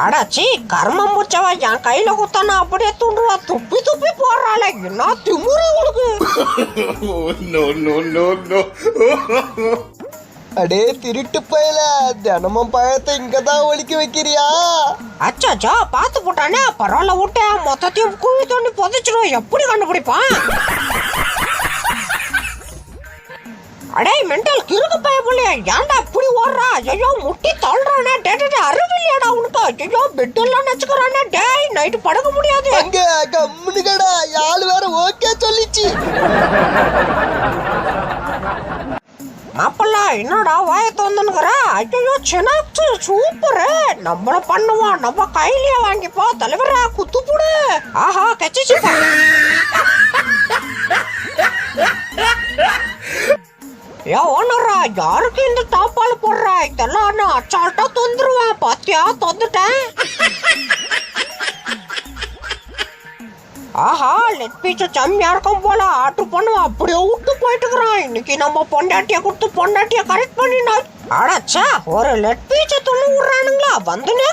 அடாச்சி கர்மம் முடிச்சவா என் கையில குத்தானா அப்படியே துண்டுவா துப்பி துப்பி போடுறாள். என்ன திமுறை உங்களுக்கு? அடே திருட்டு பயல, தினமும் பழத்தை இங்கதான் ஒழிக்க வைக்கிறியா? அச்சாச்சா பாத்து போட்டானே, பரவாயில்ல விட்டேன். மொத்தத்தையும் குழி தோண்டி புதைச்சிடும். எப்படி கண்டுபிடிப்பான்? அடே மென்டல் கிறுக்கு பைய போலியா, ஏன்டா இப்படி ஓடுறா? ஐயோ முட்டி தள்ளுறானே. டே அறிவில்லையாடா உனக்கு? ஐயோ பெட் எல்லாம் நச்சுக்கிறானே. டேய் நைட்டு படுக்க முடியாது. அங்க கம்முனுக்கடா, யாழ் வேற ஓகே சொல்லிச்சு. மாப்பிள்ள என்னடா வாய தோந்துனுக்குற? ஐயோ சின்னாச்சு சூப்பரு. நம்மள பண்ணுவான், நம்ம கையிலேயே வாங்கிப்போ. தலைவரா குத்து போடு. ஆஹா கச்சிச்சுப்பா. ஏன் ஓனரா யாருக்கு இந்த டாப்பால போடுற? இதெல்லாம் நான் அச்சால்ட்டா தொந்துருவேன். பாத்தியா தொந்துட்டேன். ஆஹா லெட் பீச்ச செம்மையா இருக்கும் போல. ஆர்டர் பண்ணுவான் அப்படியே விட்டு போயிட்டு இருக்கிறான். இன்னைக்கு நம்ம பொண்டாட்டிய கொடுத்து பொண்டாட்டிய கரெக்ட் பண்ணினா. அடாச்சா ஒரு லெட் பீச்ச துண்ணு விடுறானுங்களா வந்துனே.